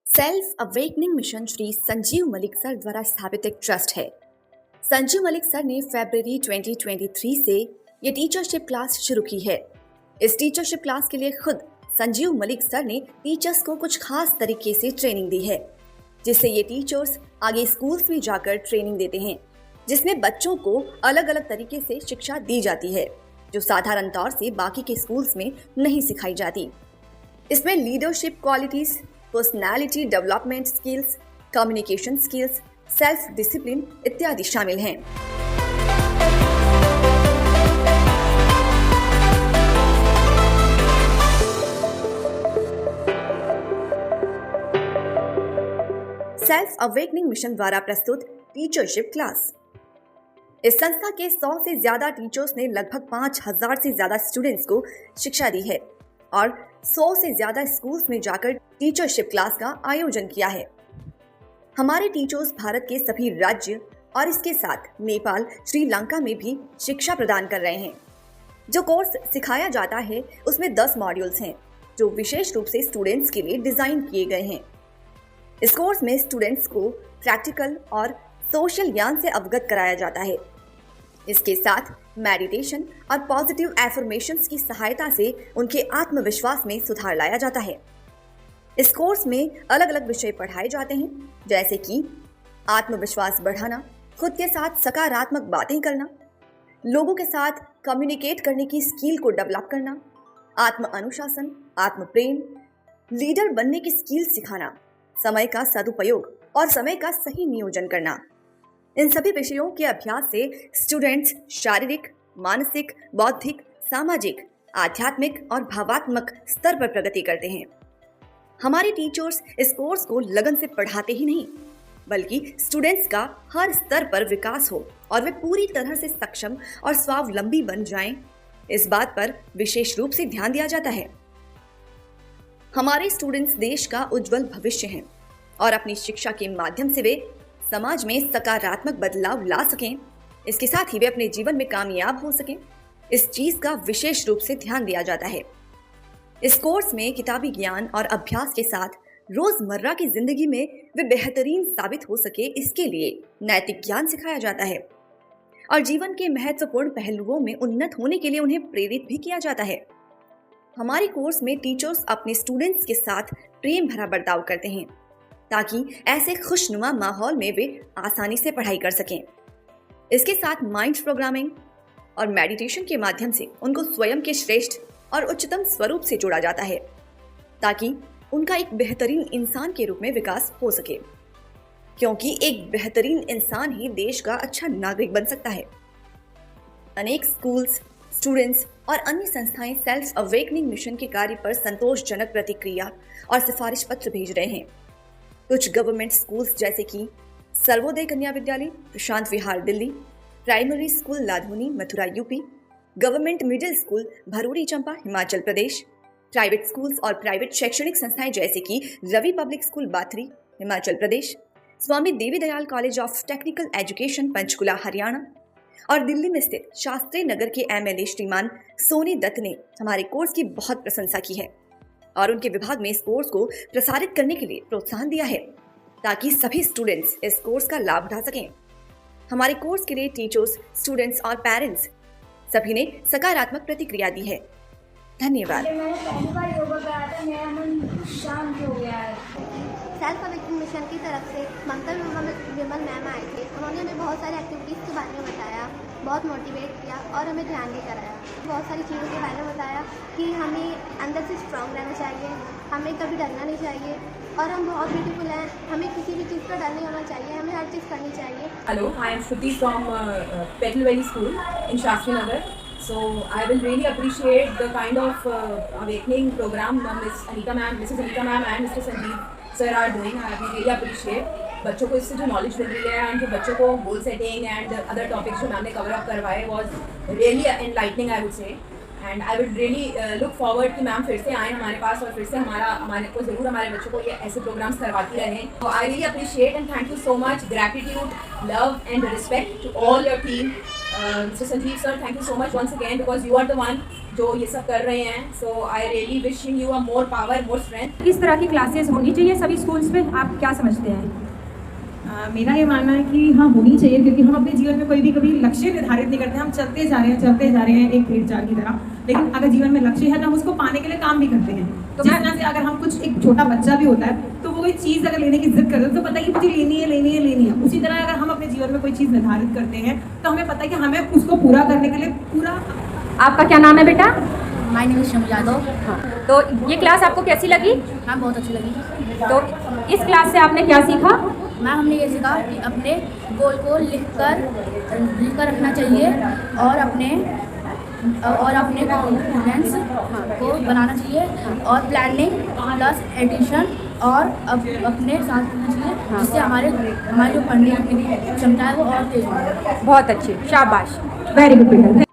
Self awakening mission Shri Sanjeev Malik sir द्वारा स्थापित एक ट्रस्ट है। संजीव मलिक सर ने फरवरी 2023 से ये टीचरशिप क्लास शुरू की है। इस टीचरशिप क्लास के लिए खुद संजीव मलिक सर ने टीचर्स को कुछ खास तरीके से ट्रेनिंग दी है, जिससे ये टीचर्स आगे स्कूल्स में जाकर ट्रेनिंग देते हैं, जिसमें बच्चों को अलग अलग तरीके से शिक्षा दी जाती है, जो साधारण तौर से बाकी के स्कूल्स में नहीं सिखाई जाती। इसमें leadership qualities, personality development skills, communication skills, self discipline इत्यादि शामिल हैं। सेल्फ अवेकनिंग मिशन द्वारा प्रस्तुत टीचरशिप क्लास। इस संस्था के 100 से ज्यादा टीचर्स ने लगभग 5000 से ज्यादा स्टूडेंट्स को शिक्षा दी है और 100 से ज्यादा स्कूल्स में जाकर टीचरशिप क्लास का आयोजन किया है। हमारे टीचर्स भारत के सभी राज्य और इसके साथ नेपाल, श्रीलंका में भी शिक्षा प्रदान कर रहे हैं। जो कोर्स सिखाया जाता है उसमें 10 मॉड्यूल्स हैं, जो विशेष रूप से स्टूडेंट्स के लिए डिजाइन किए गए हैं। इस कोर्स में स्टूडेंट्स को प्रैक्टिकल और सोशल ज्ञान से अवगत कराया जाता है। इसके साथ मेडिटेशन और पॉजिटिव एफर्मेशंस की सहायता से उनके आत्मविश्वास में सुधार लाया जाता है। इस कोर्स में अलग अलग विषय पढ़ाए जाते हैं, जैसे कि आत्मविश्वास बढ़ाना, खुद के साथ सकारात्मक बातें करना, लोगों के साथ कम्युनिकेट करने की स्किल को डेवलप करना, आत्म अनुशासन, आत्म प्रेम, लीडर बनने की स्किल सिखाना, समय का सदुपयोग और समय का सही नियोजन करना। इन सभी विषयों के अभ्यास से स्टूडेंट्स शारीरिक, मानसिक, बौद्धिक, सामाजिक, आध्यात्मिक और भावात्मक स्तर पर प्रगति करते हैं। हमारे टीचर्स इस कोर्स को लगन से पढ़ाते ही नहीं, बल्कि स्टूडेंट्स का हर स्तर पर विकास हो और वे पूरी तरह से सक्षम और स्वावलंबी बन जाएं, इस बात पर विशेष रूप से ध्यान दिया जाता है। हमारे स्टूडेंट्स देश का उज्जवल भविष्य हैं और अपनी शिक्षा के माध्यम से वे समाज में सकारात्मक बदलाव ला सकें, इसके साथ ही वे अपने जीवन में कामयाब हो सकें, इस चीज का विशेष रूप से ध्यान दिया जाता है। इस कोर्स में किताबी ज्ञान और अभ्यास के साथ रोजमर्रा की जिंदगी में वे बेहतरीन साबित हो सके, इसके लिए नैतिक ज्ञान सिखाया जाता है और जीवन के महत्वपूर्ण पहलुओं में उन्नत होने के लिए उन्हें प्रेरित भी किया जाता है। हमारे कोर्स में टीचर्स अपने स्टूडेंट्स के साथ प्रेम भरा बर्ताव करते हैं, ताकि ऐसे खुशनुमा माहौल में वे आसानी से पढ़ाई कर सकें। इसके साथ माइंड प्रोग्रामिंग और मेडिटेशन के माध्यम से उनको स्वयं के श्रेष्ठ और उच्चतम स्वरूप से जोड़ा जाता है, ताकि उनका एक बेहतरीन इंसान के रूप में विकास हो सके, क्योंकि एक बेहतरीन इंसान ही देश का अच्छा नागरिक बन सकता है। अनेक स्कूल्स, स्टूडेंट्स और अन्य संस्थाएं सेल्फ अवेकनिंग मिशन के कार्य पर संतोषजनक प्रतिक्रिया और सिफारिश पत्र भेज रहे हैं। कुछ गवर्नमेंट स्कूल्स जैसे कि Sarvodaya Kanya Vidyalaya, Prashant Vihar Delhi, primary school Ladhoni Mathura UP, government middle school Bharuri Champa Himachal Pradesh, private schools और प्राइवेट शैक्षणिक संस्थाएं जैसे कि Ravi public school Bathri Himachal Pradesh, Swami Devi Dayal college of technical education Panchkula Haryana और दिल्ली में स्थित शास्त्री नगर के MLA श्रीमान सोनी दत्त ने हमारे कोर्स की बहुत प्रशंसा की है और उनके विभाग में इस कोर्स को प्रसारित करने के लिए प्रोत्साहन दिया है, ताकि सभी स्टूडेंट्स इस कोर्स का लाभ उठा सकें। हमारे कोर्स के लिए टीचर्स, स्टूडेंट्स और पेरेंट्स सभी ने सकारात्मक प्रतिक्रिया दी है। धन्यवाद। मैंने पहली बार योगा कराया था, मेरा मन शांत हो गया है। सेल्फ अवेकनिंग मिशन की तरफ से ममता विमल मैम आए थे। उन्होंने हमें बहुत सारी एक्टिविटीज़ के बारे में बताया, बहुत मोटिवेट किया और हमें ध्यान भी कराया। बहुत सारी चीज़ों के बारे में बताया कि हमें अंदर से स्ट्रांग रहना चाहिए, हमें कभी डरना नहीं चाहिए और हम बहुत ब्यूटीफुल हैं, हमें किसी भी चीज़ का डर नहीं होना चाहिए, हमें हर चीज़ करनी चाहिए। Hello, I am Shruti from Petal Valley School in Shastri Nagar. So I will really appreciate the kind of awakening program Mrs. Anita ma'am and Mr. Sandeep sir are doing. I really appreciate बच्चों को इससे जो knowledge मिल रही है and जो बच्चों को goal setting and other topics जो मैम ने कवर अप करवाए was really enlightening I would say, and I would really look forward कि मैम फिर से आएँ हमारे पास और फिर से हमारे को ज़रूर हमारे बच्चों को ये ऐसे प्रोग्राम्स करवाती रहें। तो I really appreciate and thank you so much, gratitude, love and respect to all your team Mr. Sanjeev sir, thank you so much once again because you are the one जो ये सब कर रहे हैं. So I really wishing you a more power, more strength. इस तरह की classes होनी चाहिए सभी स्कूल्स में, आप क्या समझते हैं? मेरा ये मानना है कि हाँ होनी चाहिए, क्योंकि हम अपने जीवन में कोई भी कभी लक्ष्य निर्धारित नहीं करते, हम चलते जा रहे हैं एक भेड़ चाल की तरह, लेकिन अगर जीवन में लक्ष्य है तो हम उसको पाने के लिए काम भी करते हैं. तो जिस तरह से अगर हम कुछ, एक छोटा बच्चा भी होता है तो वो कोई चीज़ अगर लेने की जिद करते हैं तो पता है कि मुझे लेनी है. उसी तरह अगर हम अपने जीवन में कोई चीज़ निर्धारित करते हैं तो हमें पता है कि हमें उसको पूरा करने के लिए पूरा. आपका क्या नाम है बेटा? My name is Shams Yadav. तो ये क्लास आपको कैसी लगी? हाँ, बहुत अच्छी लगी. तो इस क्लास से आपने क्या सीखा? मैम, हमने ये सीखा कि अपने गोल को लिख कर रखना चाहिए और अपने कॉन्फिडेंस को बनाना चाहिए और प्लानिंग प्लस एडिशन और अपने साथ रखना चाहिए, जिससे हमारी जो पढ़ने की क्षमता है वो और तेज हो. बहुत अच्छी, शाबाश. वेरी गुड बेटा.